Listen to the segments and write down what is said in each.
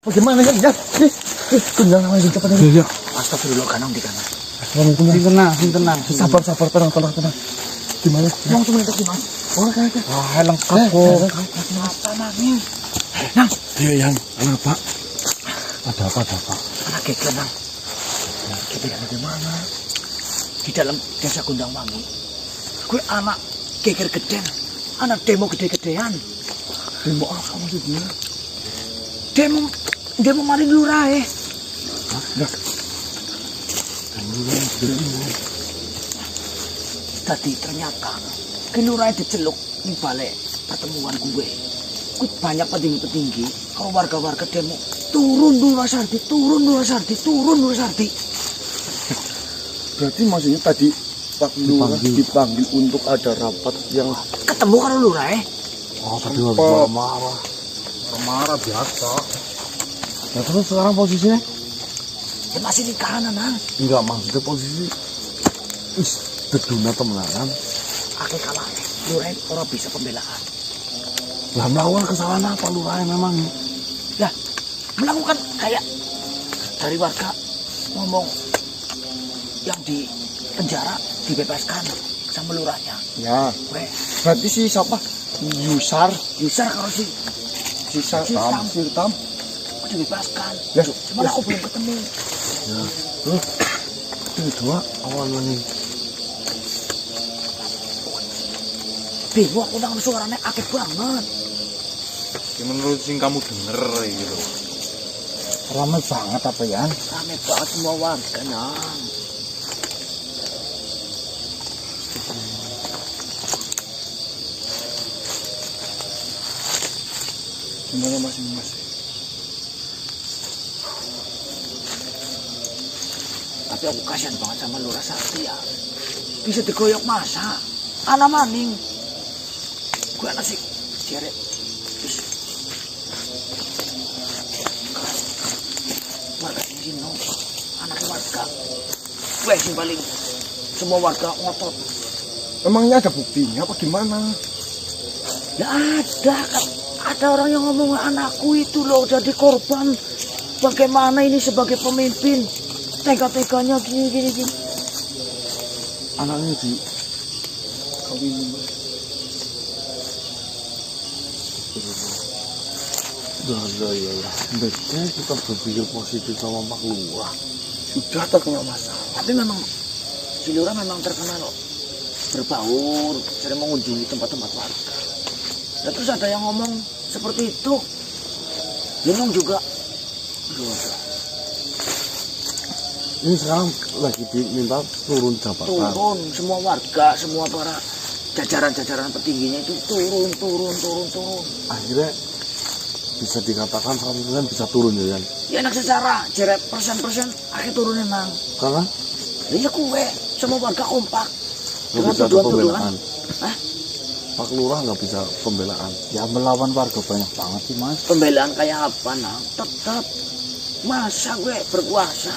Bagaimana kan ya? Tunggal nama itu cepat Iya. Astagfirullah kanang di kanan. Tenang. Sabar, tenang. Gimana? Langsung mentok gimana? Oh, kan. Wah, lengkap kok. Apa nangis? Nang, Iya, Yang. Kenapa? Ada apa? anak Geger nang. Geger di mana? Di dalam desa Gondang Wangi. Gue anak Geger geden, anak demo gede-gedean. Demo apa maksudnya? Demo maling lurah Enggak. Tadi ternyata kelurahan diceluk di balik pertemuan gue. Gue banyak petinggi-petinggi, kalau warga-warga demo turun dulu Sardi. Berarti maksudnya tadi Pak Lurah dipanggil untuk ada rapat yang Ketemu kan lurah oh, tadi marah. Marah biasa. Ya terus sekarang posisinya? Ya masih di kanan nang. Enggak, maksudnya posisi deduna temenan. Akhir kalah lurah orang bisa pembelaan. Lah melakukan kesalahan apa Lurah memang? Lah melakukan kayak dari warga ngomong yang di penjara dibebaskan sama lurahnya. Ya, Gue berarti si siapa? Yusar kalau si Sirtam. gue dibebaskan. Ya, Cuman aku belum ketemu. ya. Terus itu dua awalnya nih. Bingung aku dengan suaranya akeh banget. Ya menurut sing kamu denger gitu. Ramai banget apa ya? Rame banget semua warga nang. Gimana Mas? Tapi aku kasihan banget sama Lurah Sakti ya. Bisa digoyok masa. Anak maning. Gue anak sih. Ceret. Terus. Warga ini sino. Anak warga. Gue sih paling. Semua warga ngotot. Emangnya ada buktinya apa gimana? Ya ada kan. Ada orang yang ngomong anakku itu loh jadi korban. Bagaimana ini sebagai pemimpin. Tega-teganya gini. Anaknya di kawin. Ya. Sebaiknya kita berpikir positif sama Pak Lurah. Sudah terkena masalah. Tapi memang si Lurah memang terkenal loh. Berbaur, sering mengunjungi tempat-tempat warga. Ya, terus ada yang ngomong seperti itu. Bingung juga. Ini sekarang lagi diminta turun jabatan. Turun semua warga, semua para jajaran-jajaran petingginya itu turun. Akhirnya bisa dikatakan 100% bisa turun ya Yan? Ya enak secara jeret persen akhir turunin nang. Karena Ya kue semua warga kompak. nggak Dengan bisa ada tuduhan-tuduhan. pembelaan. Hah? Pak Lurah nggak bisa pembelaan. Ya melawan warga banyak banget sih Mas. Pembelaan kayak apa nang? Tetap masa gue berkuasa.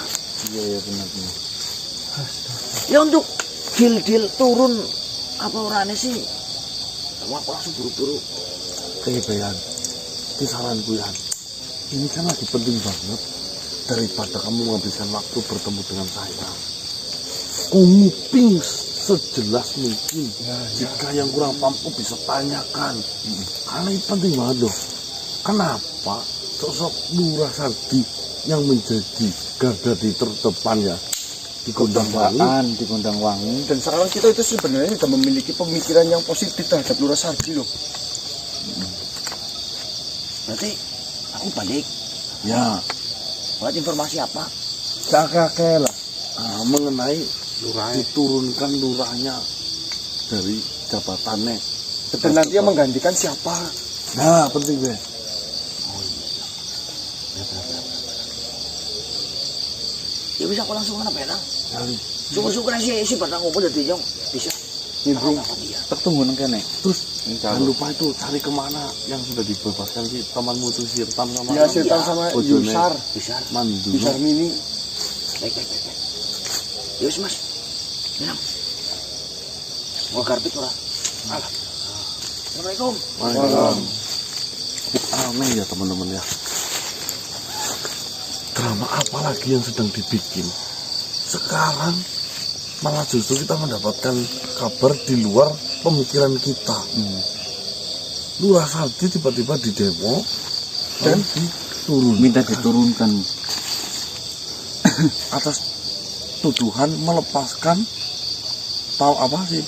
Iya benar. Ya untuk deal turun apa orangnya sih? Aku langsung buru-buru. Yan, ini saranku Yan. Ini kan lagi penting banget. Daripada kamu menghabiskan waktu bertemu dengan saya, nguping sejelas mungkin. Jika yang kurang paham bisa tanyakan. Karena ini penting banget loh. Kenapa sosok Lurah Sardi yang menjadi garda di terdepan ya di Gondang Wangi? Di Gondang Wangi. Dan sekarang kita itu sebenarnya sudah memiliki pemikiran yang positif terhadap Lurah Sardi loh. Berarti aku balik. Ya, Buat informasi apa? kakek lah mengenai diturunkan lurahnya dari jabatannya. Dan nanti yang menggantikan siapa? Nah, penting deh. Ya bisa aku langsung mana penang. Kali Syukur-syukur si batang ngumpul dari Jong bisa. nimbrung. Apa dia? Ketemu nang kene. Terus jangan lupa itu cari kemana yang sudah dibebaskan si temanmu itu Sirtam sama Ya Sirtam sama bojone Yusar. Bisa. Manduno. Yusar Mini. Baik. Yus mas. Minang. Mau karpet ora? Alah. Assalamualaikum. Waalaikumsalam. Aneh ya teman-teman ya. drama apa lagi yang sedang dibikin. Sekarang malah justru kita mendapatkan kabar di luar pemikiran kita. Lurah Sardi tiba-tiba di demo dan diturunkan. Minta diturunkan. Atas tuduhan melepaskan tahu apa sih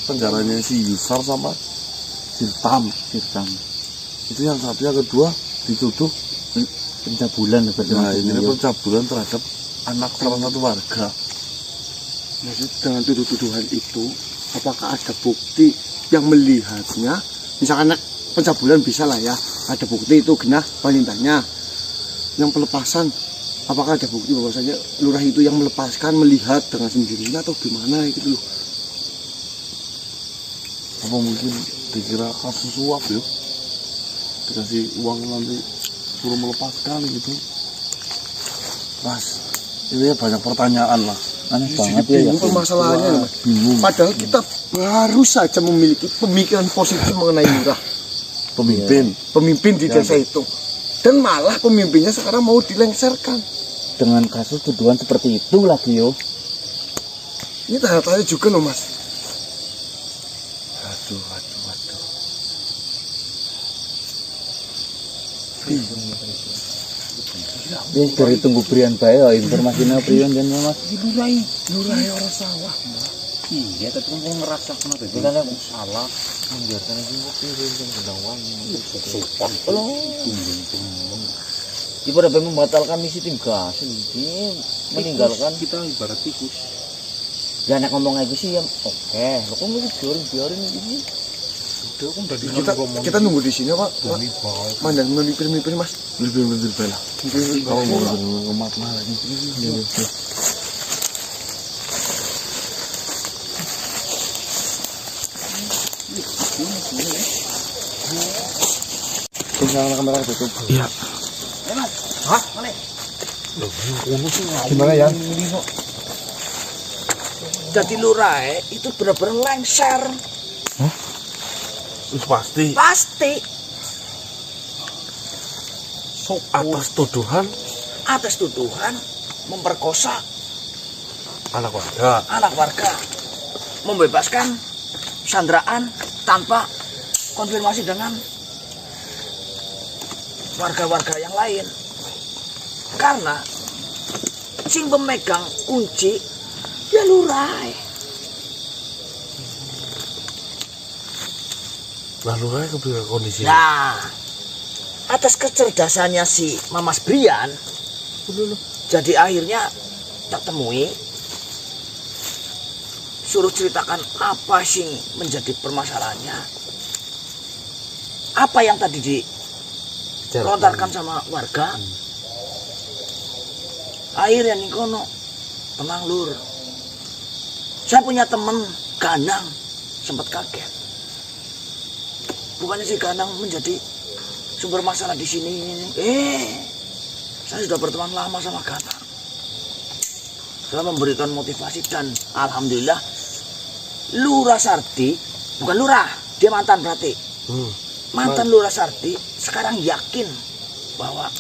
penjaranya si Yusar sama Sirtam. itu yang satu, yang kedua dituduh Pencabulan. nah ini pencabulan terhadap anak salah satu warga. Maksud dengan tuduh-tuduhan itu, apakah ada bukti yang melihatnya? Misalkan pencabulan bisa lah ya, ada bukti itu genah perintahnya. Yang pelepasan, apakah ada bukti bahwasanya lurah itu yang melepaskan melihat dengan sendirinya atau gimana gitu loh? Apa mungkin dikira kasus suap ya, dikasih uang nanti suruh melepaskan gitu. Mas, ini banyak pertanyaan lah. Aneh Jadi banget ya. bingung permasalahannya. Mas. Bingung. Padahal kita baru saja memiliki pemikiran positif mengenai lurah, pemimpin di desa itu. Dan malah pemimpinnya sekarang mau dilengsarkan. Dengan kasus tuduhan seperti itu lagi yo. Ini tanda-tanya juga loh mas. Aduh. Ya dari tunggu berian bae ya informasinya berian dan mas. Lurai orang sawah. Iya, tapi kan ngerasa kenapa itu kan aku salah membiarkan itu piring yang sedang wangi support lo ibu udah membatalkan misi tim gas ini meninggalkan Kita ibarat tikus. ya nek ngomong aja sih ya oke lo kok mau biarin ini Udah kan dari Kita nunggu di sini pak. Mandan melipir-melipir mas. Lebih bela. Kamu mau ngemat lagi. Tinggal kamera tutup. Iya. mas hah mana Gimana ya? jadi lurah itu benar-benar lengser Terus pasti pasti atas tuduhan memperkosa anak warga. membebaskan sandraan tanpa konfirmasi dengan warga-warga yang lain karena sing pemegang kunci ya lurah. Lalu saya kepikiran kondisi. Nah, atas kecerdasannya si Mamas Brian, jadi akhirnya tak temui, suruh ceritakan apa sih menjadi permasalahannya, apa yang tadi dilontarkan sama warga. Akhirnya Nikono, tenang lur, saya punya teman Ganang, sempat kaget. Bukannya si Ganang menjadi sumber masalah di sini. Saya sudah berteman lama sama Ganang. Saya memberikan motivasi dan alhamdulillah Lurah Sardi, bukan lurah, dia mantan berarti. Mantan Lurah Sardi sekarang yakin bahwa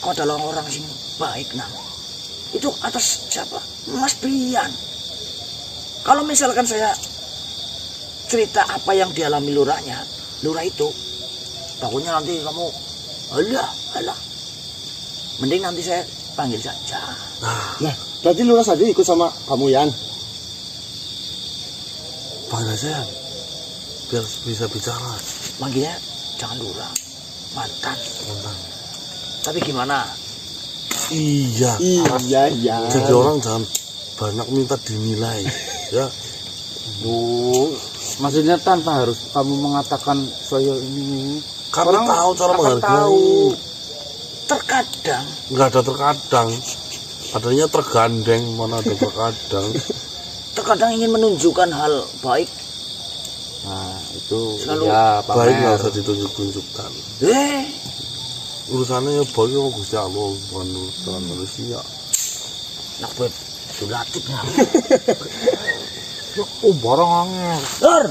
kau adalah orang yang baik nang. Itu atas siapa? Mas Brian. Kalau misalkan saya cerita apa yang dialami lurahnya, lurah itu takutnya nanti kamu alah mending nanti saya panggil saja. Nah, berarti lurah tadi ikut sama kamu Yan. Panggil saya biar bisa bicara. Manggilnya jangan lurah, mantan. Tapi gimana? Iya. Ya. Jadi orang jangan banyak minta dinilai, ya. Maksudnya tanpa harus kamu mengatakan saya ini. Kami Orang tahu cara akan menghargai. tahu. Terkadang Nggak ada terkadang. Adanya tergandeng, mana ada terkadang. ingin menunjukkan hal baik. Nah itu Selalu ya Baik nggak pamer. usah ditunjuk-tunjukkan. Urusannya ya baik sama Gusti Allah, bukan urusan manusia. Nak buat sulatipnya. Oh barang angel. Lur,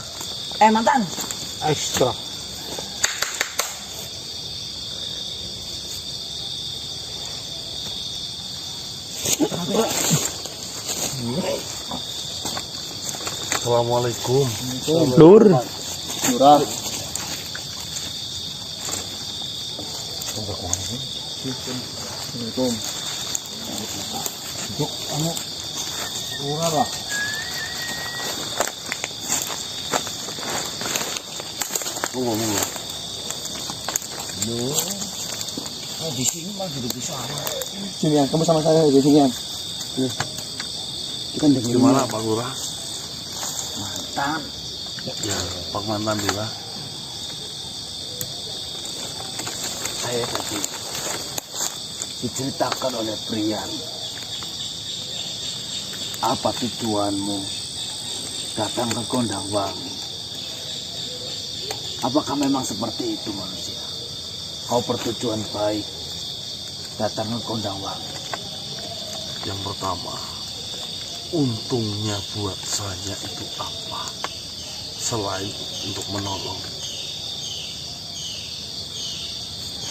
mantan. Ekstra. Assalamualaikum. Lur. Lurah. Assalamualaikum. Lurah lah. Monggo. Oh, di sini malah duduk di sana. Sini Yan, kamu sama saya di sini Yan. Kita dengerin. Gimana Pak Lurah? Mantan. Ya, Pak Mantan Lurah. Saya tadi diceritakan oleh Brian. Apa tujuanmu datang ke Gondangwangi? Apakah memang seperti itu manusia? Kau bertujuan baik datang ke Gondangwangi. Yang pertama, untungnya buat saya itu apa? Selain untuk menolong.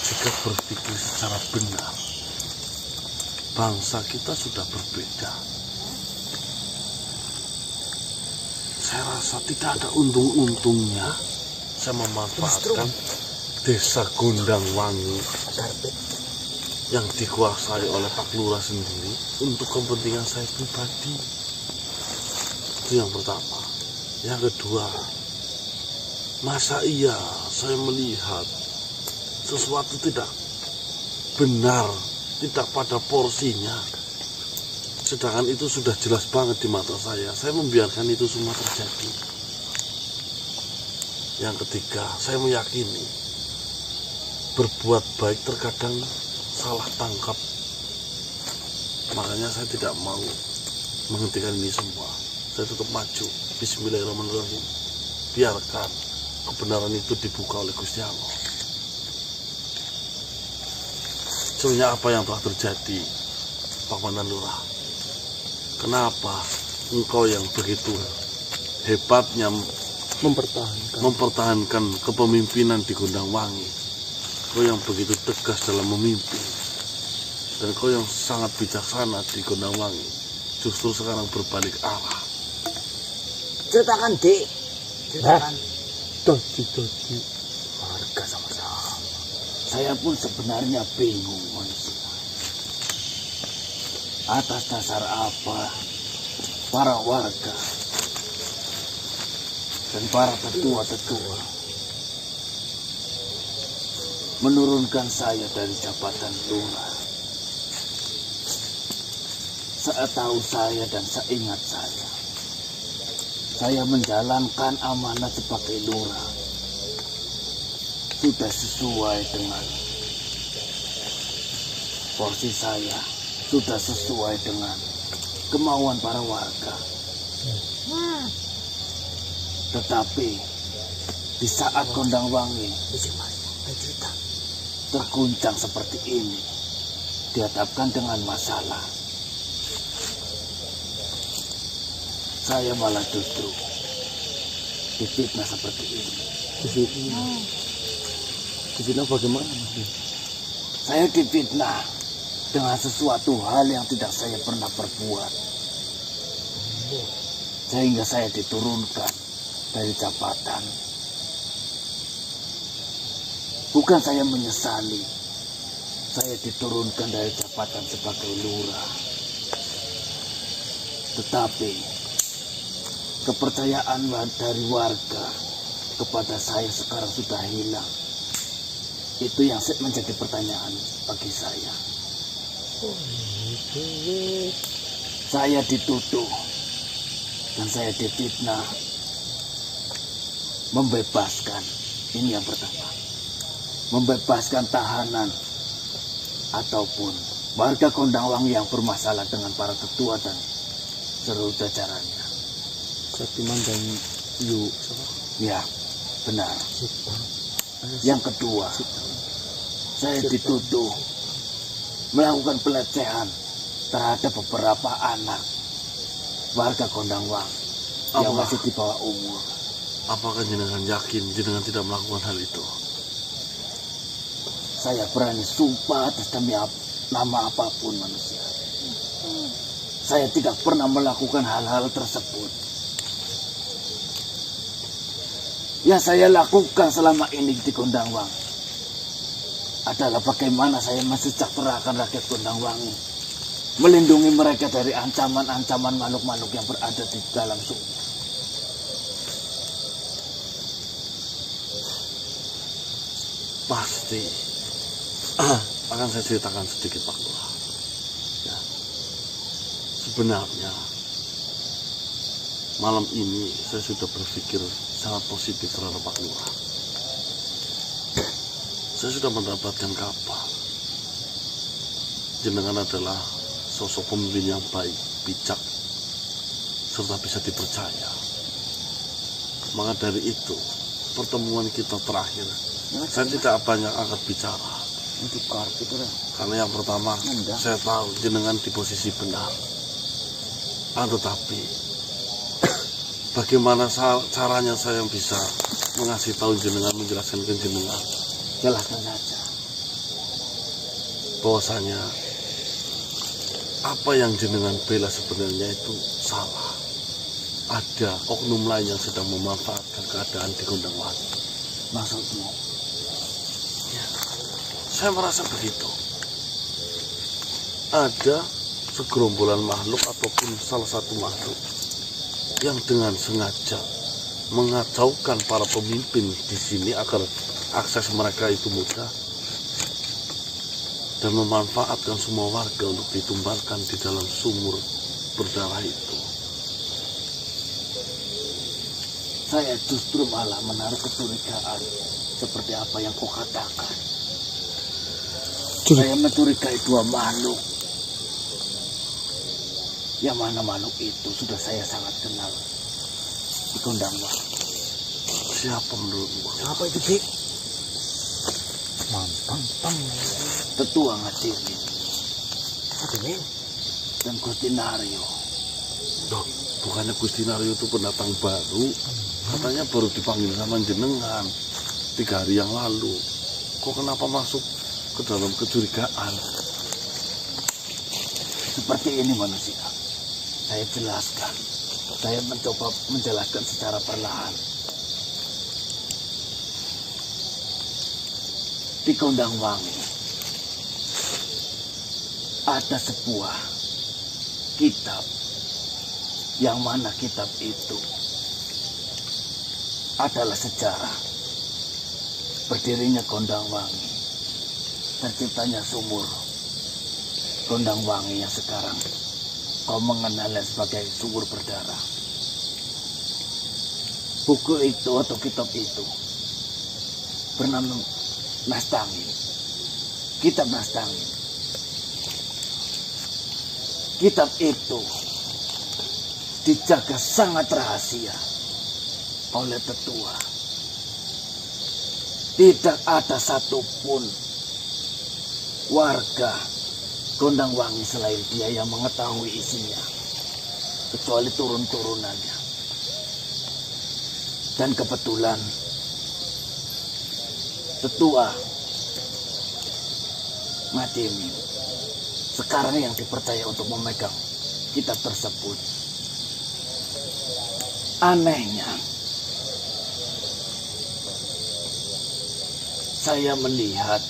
Jika berpikir secara benar, bangsa kita sudah berbeda. Saya rasa tidak ada untung-untungnya saya memanfaatkan desa Gondangwangi yang dikuasai oleh Pak Lurah sendiri untuk kepentingan saya pribadi. Itu yang pertama. Yang kedua, masa iya saya melihat sesuatu tidak benar, tidak pada porsinya, sedangkan itu sudah jelas banget di mata saya membiarkan itu semua terjadi. Yang ketiga, saya meyakini berbuat baik terkadang salah tangkap. Makanya saya tidak mau menghentikan ini semua. Saya tetap maju. Bismillahirrahmanirrahim. Biarkan kebenaran itu dibuka oleh Gusti Allah. Sebenarnya apa yang telah terjadi, Pak Mantan Lurah? Kenapa engkau yang begitu hebatnya mempertahankan kepemimpinan di Gondangwangi, kau yang begitu tegas dalam memimpin, dan kau yang sangat bijaksana di Gondangwangi, justru sekarang berbalik arah? Ceritakan, Dek. Ceritakan. Dodi. Warga sama-sama. Saya pun sebenarnya bingung manusia. Atas dasar apa para warga dan para tetua-tetua menurunkan saya dari jabatan lurah? Setahu saya dan seingat saya menjalankan amanat sebagai lurah sudah sesuai dengan porsi saya, sudah sesuai dengan kemauan para warga. Tetapi di saat Gondangwangi terguncang seperti ini, dihadapkan dengan masalah, saya malah justru difitnah seperti ini. Difitnah bagaimana Mas? Saya difitnah dengan sesuatu hal yang tidak saya pernah perbuat, sehingga saya diturunkan dari jabatan. Bukan saya menyesali saya diturunkan dari jabatan sebagai lurah, tetapi kepercayaan dari warga kepada saya sekarang sudah hilang. Itu yang menjadi pertanyaan bagi saya. Saya dituduh dan saya difitnah membebaskan. Ini yang pertama, membebaskan tahanan ataupun warga Gondangwangi yang bermasalah dengan para tetua dan seluruh jajarannya. Saktiman dan Yu. Ya, benar. Yang kedua, saya dituduh melakukan pelecehan terhadap beberapa anak warga Gondangwangi yang masih di bawah umur. Apakah jenengan yakin jenengan tidak melakukan hal itu? Saya berani sumpah atas demi nama apapun manusia. saya tidak pernah melakukan hal-hal tersebut. Yang saya lakukan selama ini di Gondangwangi adalah bagaimana saya mensejahterakan rakyat Gondangwangi, melindungi mereka dari ancaman-ancaman makhluk-makhluk yang berada di dalam sumur. Pasti akan saya ceritakan sedikit Pak Lurah. Ya. Sebenarnya malam ini saya sudah berpikir sangat positif terhadap Pak Lurah. Saya sudah mendapatkan kabar jenengan adalah sosok pemimpin yang baik, bijak, serta bisa dipercaya. Maka dari itu, pertemuan kita terakhir, saya tidak banyak angkat bicara. Karena yang pertama, saya tahu jenengan di posisi benar. Tetapi, bagaimana caranya saya bisa mengasih tahu jenengan, menjelaskan ke jenengan? Jelaskan saja. Bahwasanya apa yang jenengan bela sebenarnya itu salah. Ada oknum lain yang sedang memanfaatkan keadaan di Gondangwangi. Maksudmu? Ya, saya merasa begitu. Ada segerombolan makhluk ataupun salah satu makhluk yang dengan sengaja mengacaukan para pemimpin di sini agar akses mereka itu mudah dan memanfaatkan semua warga untuk ditumbalkan di dalam sumur berdarah itu. Saya justru malah menaruh kecurigaan seperti apa yang kau katakan. Saya mencurigai dua makhluk. Yang mana makhluk itu sudah saya sangat kenal di Gondangwangi. Siapa menurutmu? Siapa itu, Dik? Tetua Ngadimin. Ngadimin? Dan Gusti Naryo. Dok, bukannya Gusti Naryo itu pendatang baru? Katanya baru dipanggil sama jenengan 3 hari yang lalu. Kok kenapa masuk ke dalam kecurigaan? Seperti ini manusia. Saya jelaskan. Saya mencoba menjelaskan secara perlahan. Di Gondangwangi ada sebuah kitab, yang mana kitab itu adalah sejarah berdirinya Gondangwangi, terciptanya sumur Gondangwangi yang sekarang kau mengenalnya sebagai sumur berdarah. Buku itu atau kitab itu bernama Nastangin. Kitab Nastangin. Kitab itu dijaga sangat rahasia oleh tetua. Tidak ada satupun warga Gondangwangi selain dia yang mengetahui isinya, kecuali turun-turunannya. Dan kebetulan tetua Ngadimin sekarang yang dipercaya untuk memegang kitab tersebut. Anehnya, saya melihat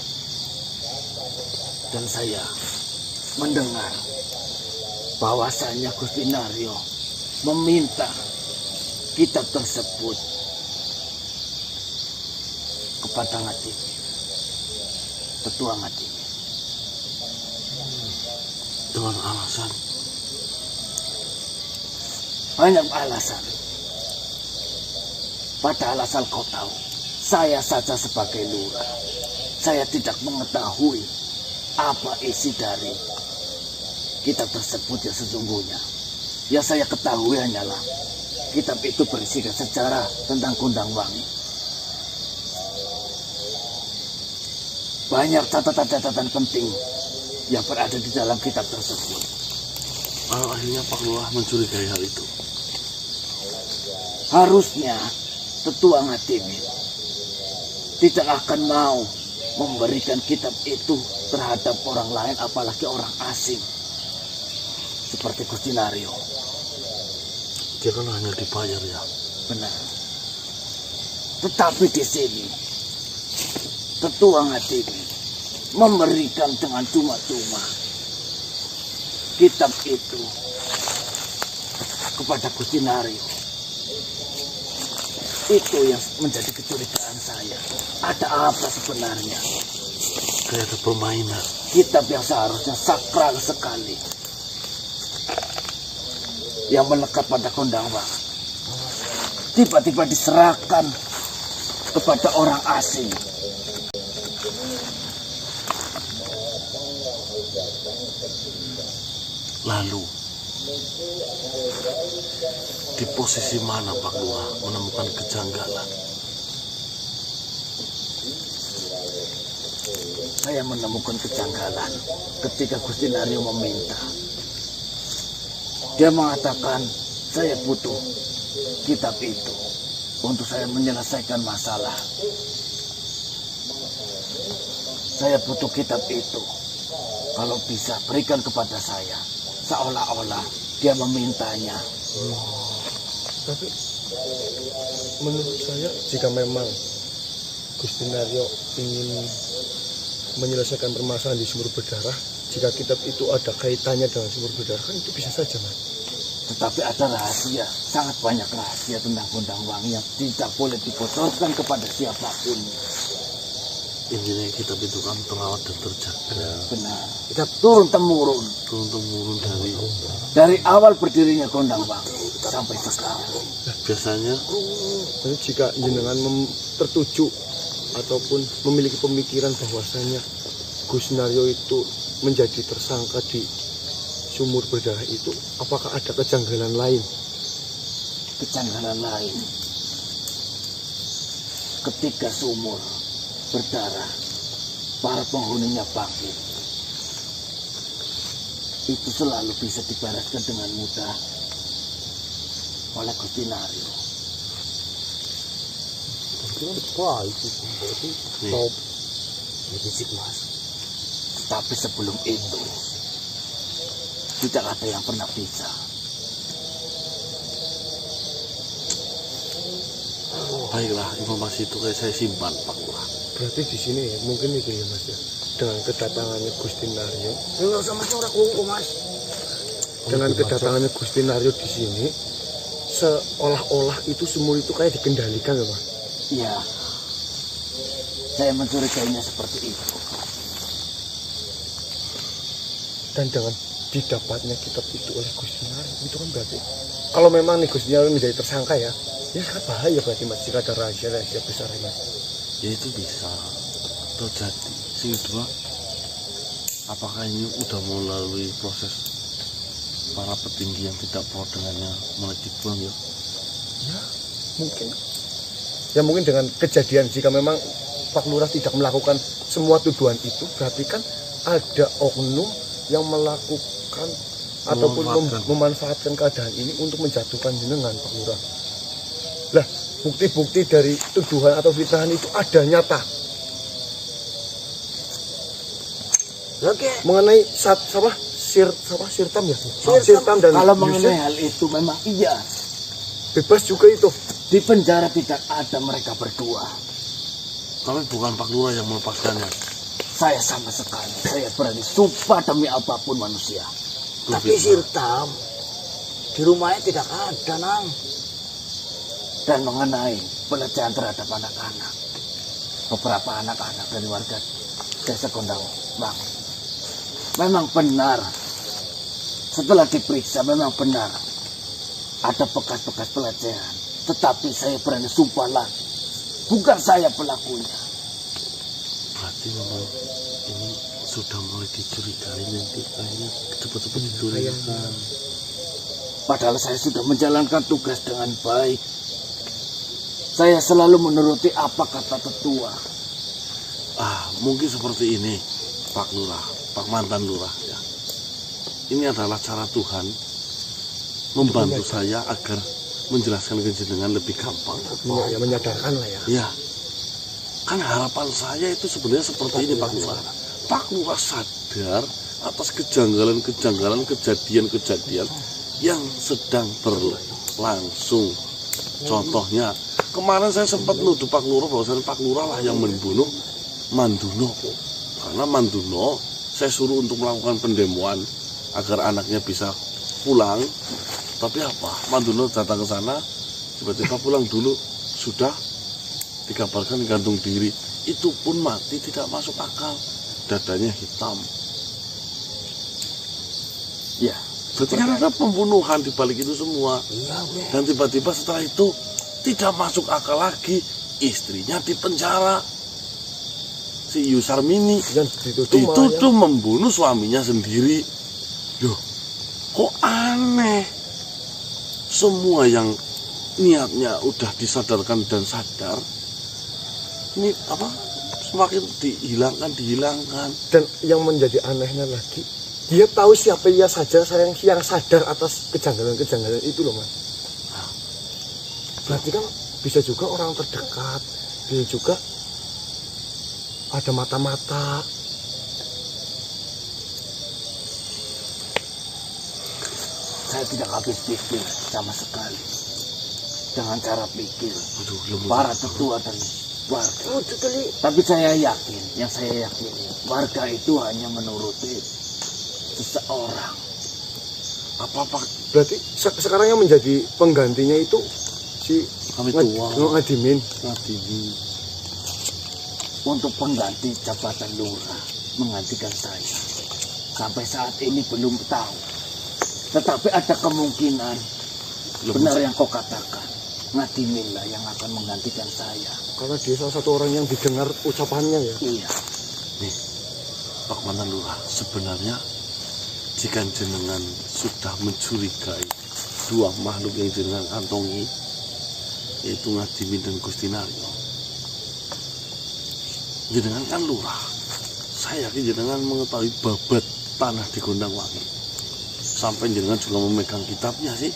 dan saya mendengar bahwasanya Gusti Naryo meminta kitab tersebut kepada Ngadimin, tetua Ngadimin. Dengan alasan? Banyak alasan. Padahal asal kau tahu, saya saja sebagai lurah, saya tidak mengetahui apa isi dari kitab tersebut yang sesungguhnya. Yang saya ketahui hanyalah kitab itu berisikan sejarah tentang Gondangwangi. Banyak catatan-catatan penting yang berada di dalam kitab tersebut. Akhirnya Pak Lurah mencurigai hal itu. Harusnya tetua Ngadimin tidak akan mau memberikan kitab itu terhadap orang lain, apalagi orang asing. seperti Gusti Naryo. Dia kan hanya dibayar ya. Benar. Tetapi di sini Tetua Ngatini memberikan dengan cuma-cuma kitab itu kepada Gusti Naryo. Itu yang menjadi kecurigaan saya. Ada apa sebenarnya? Kayak ada permainan. Kitab yang seharusnya sakral sekali, yang melekat pada Kondangwang, tiba-tiba diserahkan kepada orang asing. Lalu di posisi mana Pak Lurah menemukan kejanggalan? Saya menemukan kejanggalan ketika Gusti Naryo meminta. Dia mengatakan, saya butuh kitab itu untuk saya menyelesaikan masalah. Saya butuh kitab itu. Kalau bisa, berikan kepada saya. Seolah-olah dia memintanya. Tapi menurut saya jika memang Gusti Naryo ingin menyelesaikan permasalahan di sumur berdarah, jika kitab itu ada kaitannya dengan sumur berdarah, kan itu bisa saja, Mas. Tetapi ada rahasia, sangat banyak rahasia tentang Kondangwang yang tidak boleh dibocorkan kepada siapapun. Intinya kitab itu kan terawat dan terjaga. Benar. Kita turun-temurun Turun-temurun dari awal berdirinya Kondangwang sampai sekarang. biasanya Jadi jika jenengan tertuju ataupun memiliki pemikiran bahwasanya Gusti Naryo itu menjadi tersangka di sumur berdarah itu, apakah ada kejanggalan lain? Kejanggalan lain. Ketika sumur berdarah, para penghuninya bangkit. Itu selalu bisa dibereskan dengan mudah oleh Gusti Naryo. Tapi sebelum itu, tidak ada yang pernah bisa. baiklah, informasi itu kayak saya simpan Pak Lurah. Berarti di sini ya, mungkin itu ya Mas ya, dengan kedatangannya Gusti Naryo, Enggak usah mas, ora kuku mas. dengan kedatangannya Gusti Naryo di sini, seolah-olah itu sumur itu kayak dikendalikan ya Mas. Iya, saya mencurigainya seperti itu. Dan dengan didapatnya kitab itu oleh Gusti Naryo, itu kan berarti kalau memang nih Gusti Naryo menjadi tersangka ya sangat bahaya berarti Mas, jika ada rahasia-rahasia besar ya Mas. Ya itu bisa terjadi. Sing kedua, apakah ini udah melalui proses para petinggi yang tidak pro dengannya mulai dibuang ya? Ya mungkin. Ya mungkin dengan kejadian jika memang Pak Lurah tidak melakukan semua tuduhan itu, berarti kan ada oknum yang melakukan ataupun memanfaatkan keadaan ini untuk menjatuhkan jenengan Pak Lurah. Lah, bukti-bukti dari tuduhan atau fitnahan itu ada nyata. Oke. Mengenai Sirtam ya? Sirtam dan Kalau Yusuf mengenai hal itu memang iya. bebas juga itu. Di penjara tidak ada mereka berdua. Tapi bukan Pak Lurah yang melepaskannya. Saya sama sekali. Saya berani sumpah demi apapun manusia. Tapi Sirtam di rumahnya tidak ada, Nang. Dan mengenai pelecehan terhadap anak-anak, beberapa anak-anak dari warga desa Kondangwang, memang benar. Setelah diperiksa memang benar ada bekas-bekas pelecehan. Tetapi saya berani sumpah lagi, bukan saya pelakunya. berarti memang ini sudah mulai dicurigai, nanti kayaknya cepat-cepat dicurigai. Padahal saya sudah menjalankan tugas dengan baik. Saya selalu menuruti apa kata tetua. Mungkin seperti ini Pak Lurah, Pak mantan Lurah ya. Ini adalah cara Tuhan membantu saya agar menjelaskan ke jenengan lebih gampang. Ya menyadarkan lah ya. Ya, kan harapan saya itu sebenarnya seperti ini Pak Lurah. Pak Lurah sadar atas kejanggalan-kejanggalan, kejadian-kejadian yang sedang berlangsung. Contohnya, kemarin saya sempat nuduh Pak Lurah bahwasanya Pak Lurah lah yang membunuh Manduno. Karena Manduno saya suruh untuk melakukan pendemoan agar anaknya bisa pulang. Tapi apa? Manduno datang ke sana, tiba-tiba pulang dulu, sudah dikabarkan gantung diri. Itu pun mati, tidak masuk akal. Dadanya hitam. Ya. Berarti kan ada pembunuhan di balik itu semua. Dan tiba-tiba setelah itu tidak masuk akal lagi, istrinya dipenjara. Si Yusarmini dituduh membunuh suaminya sendiri. Loh, kok aneh? Semua yang niatnya udah disadarkan dan sadar, ini apa? Semakin dihilangkan. Dan yang menjadi anehnya lagi, dia tahu siapa ia saja yang sadar atas kejanggalan-kejanggalan itu loh, Mas. Berarti kan bisa juga orang terdekat, bisa juga ada mata-mata. Saya tidak habis pikir sama sekali dengan cara pikir Aduh, para tetua dan warga. Tapi saya yakin, yang saya yakini, warga itu hanya menuruti seseorang. Apa-apa Berarti sekarang yang menjadi penggantinya itu si kami tua Ngadimin. Untuk pengganti jabatan lurah menggantikan saya. Sampai saat ini belum tahu. Tetapi ada kemungkinan benar yang kau katakan. Ngadimin lah yang akan menggantikan saya. Karena dia salah satu orang yang didengar ucapannya ya. Iya. nih, Pak Mantan Lurah, sebenarnya jika jenengan sudah mencurigai dua makhluk yang jenengan kantongi, yaitu Ngadimin dan Gusti Naryo, jenengan kan lurah. Saya yakin jenengan mengetahui babat tanah di Gondangwangi. Sampai jenengan juga memegang kitabnya sih.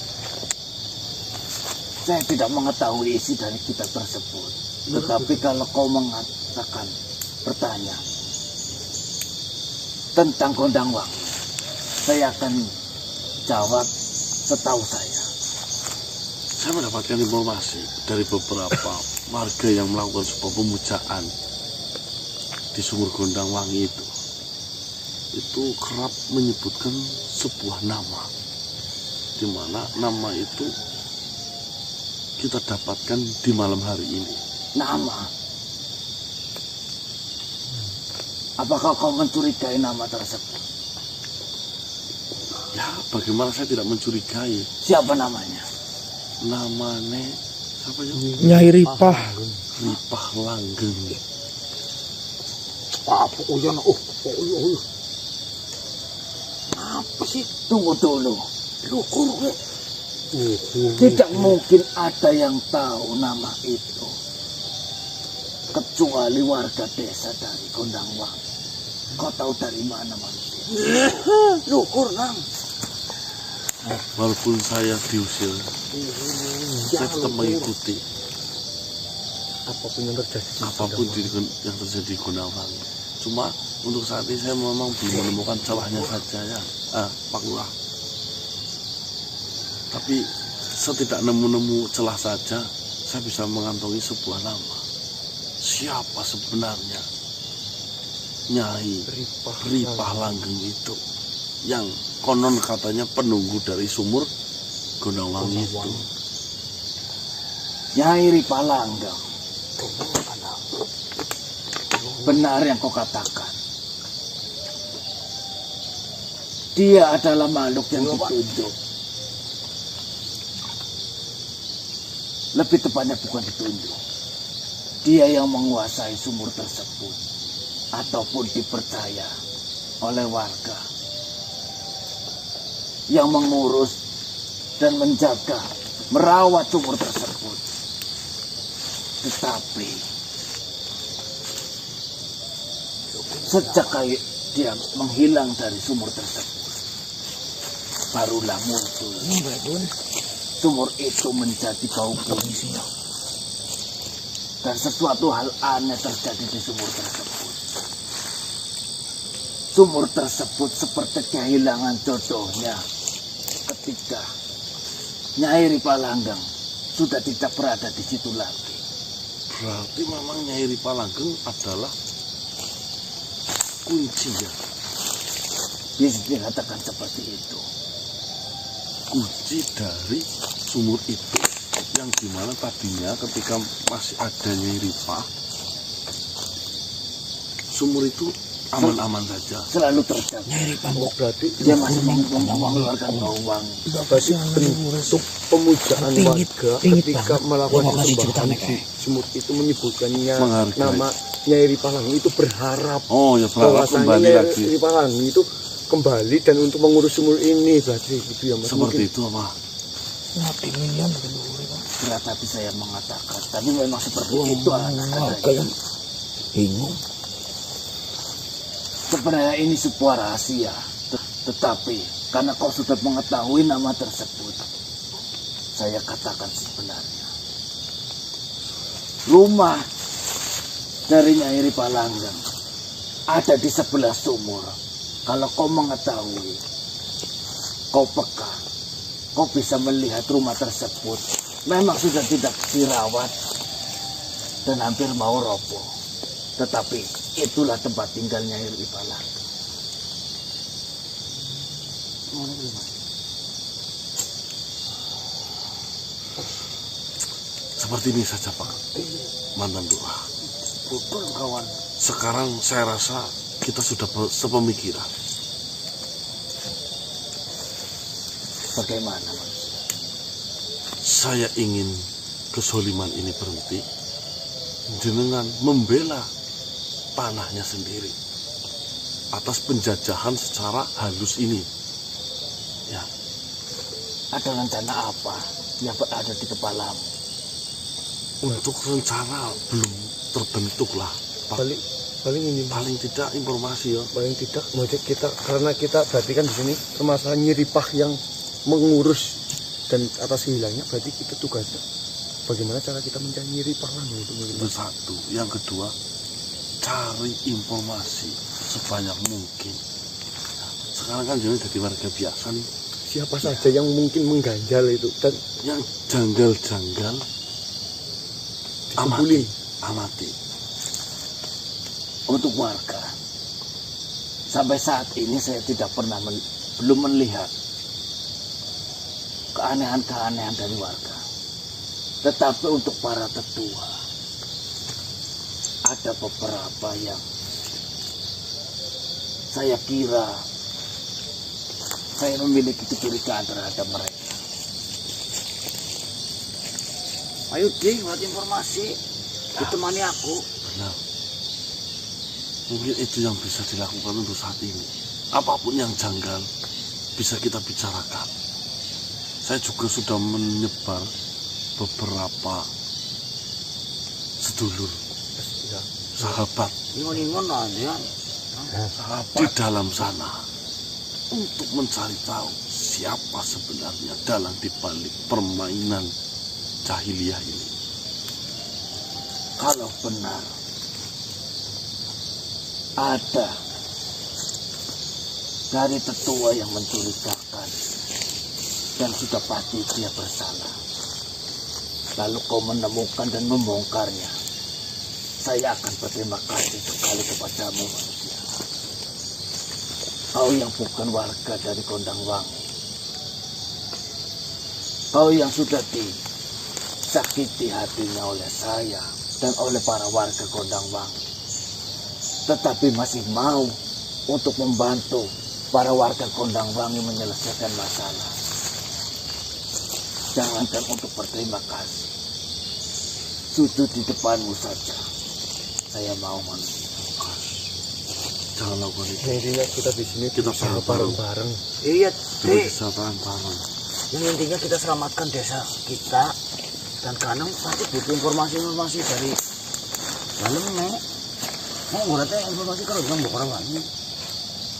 Saya tidak mengetahui isi dari kitab tersebut. Tetapi kalau kau mengatakan, bertanya tentang Gondangwangi, saya akan jawab setahu saya. Saya mendapatkan informasi dari beberapa warga yang melakukan sebuah pemujaan di sumur Gondangwangi itu kerap menyebutkan sebuah nama, di mana nama itu kita dapatkan di malam hari ini. Nama? Apakah kau mencurigai nama tersebut? Ya, bagaimana saya tidak mencurigai? Siapa namanya? Namanya siapa ya? Nyai Ripah. Ripah Langgeng. Apa uyan? Apa sih? Tunggu dulu. Lukur gue. Tidak mungkin ada yang tahu nama itu kecuali warga desa dari Gondangwangi. Kau tahu dari mana manusia? Lukur, Nang. Walaupun saya diusir, saya tetap mengikuti Apapun yang terjadi. yang terjadi di Gondangwangi. Cuma untuk saat ini saya memang belum menemukan celahnya saja ya, Pak Lurah. Tapi setidak nemu celah saja, saya bisa mengantongi sebuah nama. Siapa sebenarnya Nyai Ripah Langgeng itu, yang konon katanya penunggu dari sumur Gondangwangi itu. Nyai Ripah Langgeng. Benar yang kau katakan. Dia adalah makhluk yang ditunjuk. Lebih tepatnya bukan ditunjuk. Dia yang menguasai sumur tersebut. Ataupun dipercaya oleh warga. Yang mengurus dan menjaga, merawat sumur tersebut. Tetapi sejak dia menghilang dari sumur tersebut, barulah muncul sumur itu menjadi bau bunyi. Dan sesuatu hal aneh terjadi di sumur tersebut. Sumur tersebut seperti kehilangan jodohnya ketika Nyai Ripalanggang sudah tidak berada di situ lagi. Berarti memang Nyai Ripalanggang adalah kunci ya. Bisa dikatakan seperti itu. Kunci dari sumur itu yang dimana tadinya ketika masih ada Nyai Ripa, sumur itu aman-aman saja. Selalu terjaga. Nyai Ripalanggang berarti Dia masih mengeluarkan bau wangi. berarti bentuk pemujaan warga ketika melakukan persembahan di sumur itu menyebutkannya Menghargai. nama Nyai Ripalanggang itu berharap Oh ya, berharap bahwasanya kembali Nyai lagi. Ripalanggang itu kembali dan untuk mengurus sumur ini berarti gitu ya Mas. Seperti itu apa? Berat hati saya mengatakan, tapi memang seperti itu adanya. Bingung. Sebenarnya ini sebuah rahasia, tetapi karena kau sudah mengetahui nama tersebut, saya katakan sebenarnya. Rumah dari Nyai Ripalanggang ada di sebelah sumur. Kalau kau mengetahui, kau peka, kau bisa melihat rumah tersebut memang sudah tidak dirawat dan hampir mau roboh. Tetapi itulah tempat tinggalnya Nyai Ripalanggang. Seperti ini saja Pak, mantan doa. Betul kawan. Sekarang saya rasa kita sudah sepemikiran. Bagaimana manusia? Saya ingin kesoliman ini berhenti. Jenengan membela tanahnya sendiri atas penjajahan secara halus ini. Ya, Ada rencana apa yang berada di kepalamu? untuk rencana belum terbentuk lah Pak. paling ini Paling tidak informasi ya. paling tidak maksudnya kita karena kita berarti kan di sini permasalahan Nyai Ripah yang mengurus dan atas hilangnya berarti kita tugasnya bagaimana cara kita mencari Nyai Ripalanggang itu Nyai Itu Ripah. satu. Yang kedua, cari informasi sebanyak mungkin. Sekarang kan jadi warga biasa nih. Siapa saja yang mungkin mengganjal itu dan Yang janggal-janggal dikumpulin. amati. Untuk warga, sampai saat ini saya tidak pernah belum melihat keanehan-keanehan dari warga. Tetapi untuk para tetua, ada beberapa yang saya kira saya memiliki kecurigaan terhadap mereka. Ayo Ding, buat informasi, ditemani aku. Benar. Mungkin itu yang bisa dilakukan untuk saat ini. Apapun yang janggal bisa kita bicarakan. Saya juga sudah menyebar beberapa sedulur, Ya. sahabat Ingon-ingon aja. di dalam sana untuk mencari tahu siapa sebenarnya dalang dibalik permainan jahiliyah ini. Kalau benar ada dari tetua yang mencurigakan dan sudah pasti dia bersalah, lalu kau menemukan dan membongkarnya, saya akan berterima kasih sekali kepadamu manusia. Kau yang bukan warga dari Gondang Wangi, kau yang sudah disakiti hatinya oleh saya dan oleh para warga Gondang Wangi, tetapi masih mau untuk membantu para warga Gondang Wangi menyelesaikan masalah. Jangankan untuk berterima kasih, sujud di depanmu saja saya mau manusia. Jangan lakukan itu. Intinya kita di sini Kita berusaha bareng-bareng. Iya, Kita bisa bareng. yang intinya kita selamatkan desa kita, dan Kanang pasti butuh informasi-informasi dari dalam nek. Mau berarti informasi kalau bilang Gondang Wangi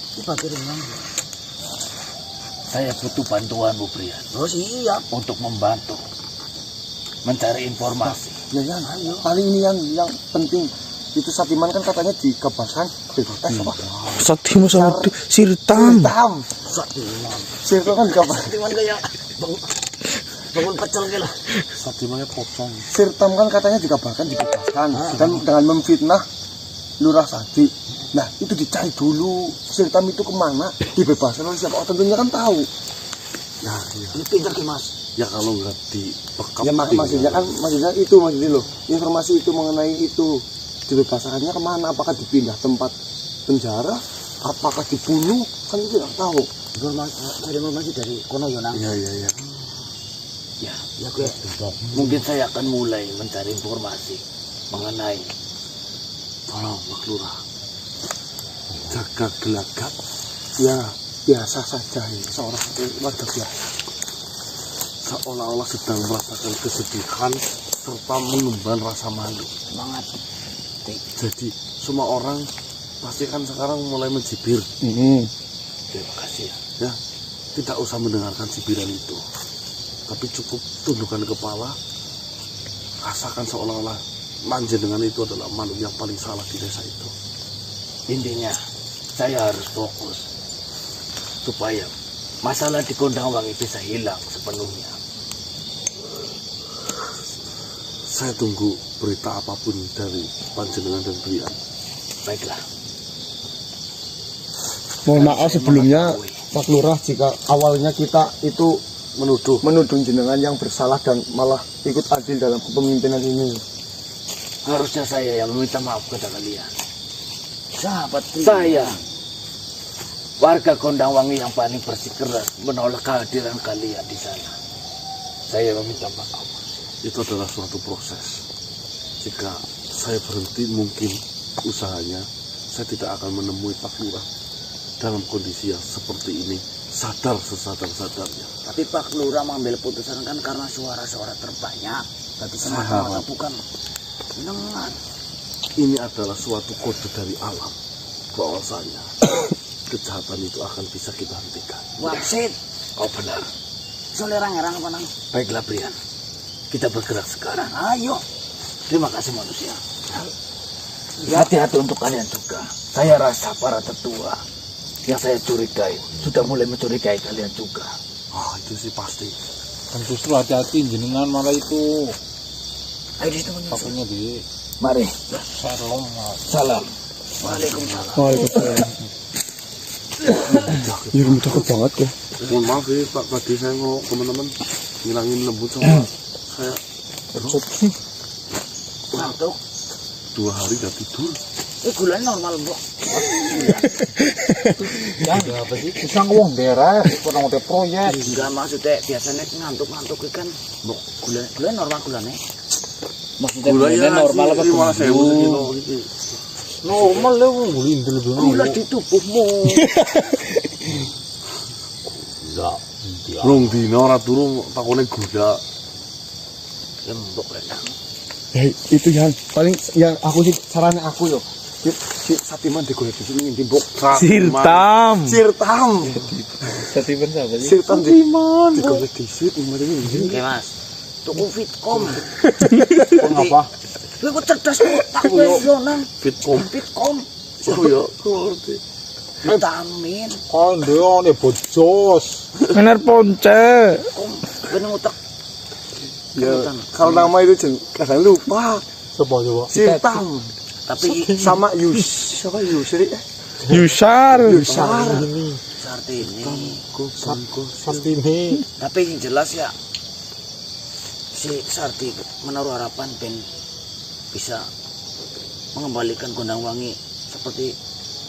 itu pakai dengan saya butuh bantuanmu pria. Oh siap untuk membantu mencari informasi. Ya, Ayo. paling ini yang penting itu Satiman kan katanya dikabarkan bebas apa? Satiman sama Sirtam. Sirtam kan dikabarkan. Satiman kayak bangun pecel gitu lah. Satimannya pocong. Sirtam kan katanya dikabarkan dibebaskan dan dengan memfitnah Lurah Sadi. Nah itu dicari dulu Sirtam itu kemana, dibebaskan oleh siapa? Oh, tentunya kan tahu. Nah, iya. Ini pintar ki Mas. Ya kalau nggak dibekap. Ya maksudnya kan itu maksudnya loh. Informasi itu mengenai itu dibebaskannya kemana? Apakah dipindah tempat penjara? Apakah dibunuh? Kan itu tidak tahu. Informasi dari kono Yonang. Iya. Ya gue mungkin saya akan mulai mencari informasi mengenai Tolong Pak Lurah, jaga gelagat. Ya biasa saja ini seorang warga biasa. Seolah-olah sedang merasakan kesedihan serta mengemban rasa malu. semangat. Jadi semua orang pasti kan sekarang mulai mencibir. Terima kasih Ya, ya. tidak usah mendengarkan cibiran itu, tapi cukup tundukkan kepala, rasakan seolah-olah Manjenengan itu adalah makhluk yang paling salah di desa itu. Intinya saya harus fokus supaya masalah di Kondangwangi bisa hilang sepenuhnya. Saya tunggu berita apapun dari Panjenengan dan Brian. Baiklah. Mohon maaf sebelumnya Pak Lurah jika awalnya kita itu menuduh jenengan yang bersalah dan malah ikut adil dalam kepemimpinan ini. Harusnya saya yang meminta maaf kepada kalian. Sahabat saya, warga Kondangwangi yang paling bersikeras menolak kehadiran kalian di sana. Saya meminta maaf. Itu adalah suatu proses. Jika saya berhenti mungkin usahanya, saya tidak akan menemui Pak Lurah dalam kondisi yang seperti ini, sadar sesadar-sadarnya. Tapi Pak Lurah mengambil putusan kan karena suara-suara terbanyak. Tapi semata-mata bukan dengan. Ini adalah suatu kode dari alam bahwasanya kejahatan itu akan bisa kita hentikan. Wasit. Oh benar. Soalnya ngerang apa nang? Baiklah Brian. Kita bergerak sekarang. Ayo. Terima kasih manusia. Hati-hati untuk kalian juga. Saya rasa para tetua yang saya curigai sudah mulai mencurigai kalian juga. Itu sih pasti. Kan justru hati-hati jenengan malah itu. Ayo di situ menyusul. Takutnya di Mari. Shalom. Salam. Waalaikumsalam. Waalaikumsalam. Ya rumah takut banget ya. Mohon maaf ya Pak, tadi saya mau teman-teman ngilangin lembut sama saya. Ngantuk. 2 hari gak tidur. Gulanya normal, Bok. Ya apa sih? Susah ngomong beres, kurang udah proyek. Enggak maksudnya biasanya ngantuk-ngantuk kan. Bok, gulanya normal gulanya. Maksudnya gulanya normal apa kilo gitu. Normal lah, gula intil Gula di tubuhmu. Enggak. Rong dino ora turu takone gula. Lembok renang. Ya itu yang paling yang aku sih sarannya aku yo. Si Satiman digolek di sini timbuk. Sirtam. Satiman apa sih? Sirtam digolek di sini. Oke, Mas. Tuku Fitcom. Kenapa? Gue kok cerdas otak gue yo nang. Fitcom. Fitcom. Oh ya, ngerti. Vitamin. Kondo ne bojos. Bener ponce. Kom. Bener otak. Ya, kalau nama itu kadang lupa. Coba. Sirtam Tapi sama siapa Yusri? Yusar. Sartini. Santini. Tapi yang jelas ya si Sarti menaruh harapan dan bisa mengembalikan Kondangwangi seperti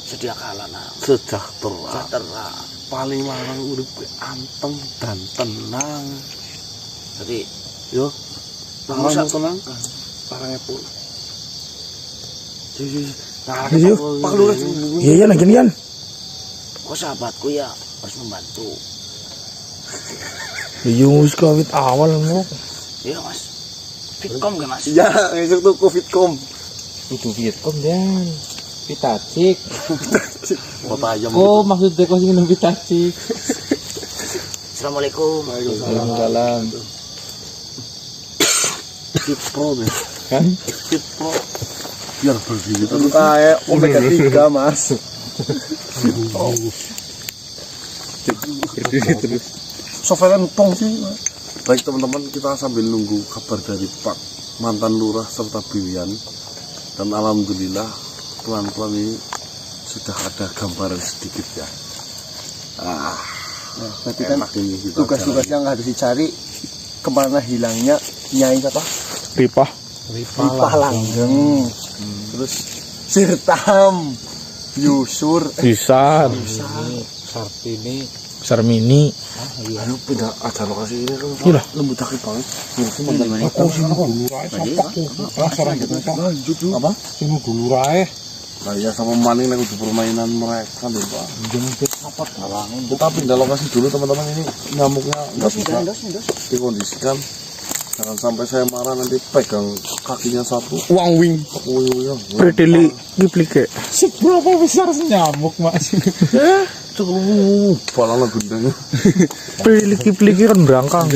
sedia kala nah. Sejahtera. Paling larang urip anteng dan tenang. Jadi Yo. Bangsa. Tenang. Parangnya pun. Iya, Pak Lurah. iya lagi Yan. kok sahabatku ya harus membantu. Yung wis kawit awal mo. Iya Mas. Fitcom gak Mas? Ya, itu tuh Covidcom. Itu Vietcom dan pitacik. Kota ayam. Oh, maksudnya kok sing nang pitacik. Assalamualaikum. Waalaikumsalam. Fit Pro nih. Kan? Fit Pro. biar berdiri Itu terus. kayak omega 3 mas. Berdiri terus. Software entong sih mas. Baik teman-teman, kita sambil nunggu kabar dari Pak mantan lurah serta Biwian, dan alhamdulillah pelan-pelan ini sudah ada gambaran sedikit ya. Nah, berarti kan Enak ini kita tugas-tugas yang harus dicari kemana hilangnya Nyai apa? Ripah. Ripah Langgeng. Terus Sirtam, Yusur, Bisar. Sartini. Sarmini. Ayo pindah ada lokasi ini kan. Iya. Lembut sakit banget. Itu mantan Aku sini dulu ae sampah tuh. Ah, sekarang gitu. apa? Sini dulu ae. Nah ya sama maning nek udah permainan mereka deh Pak. Kita pindah lokasi dulu teman-teman, ini nyamuknya nggak bisa dikondisikan. Jangan sampai saya marah nanti pegang kakinya satu. Uang wing. Predili diplike. Seberapa besar nyamuk, Mas? Cukup balana gendeng. Predili diplike kan berangkang.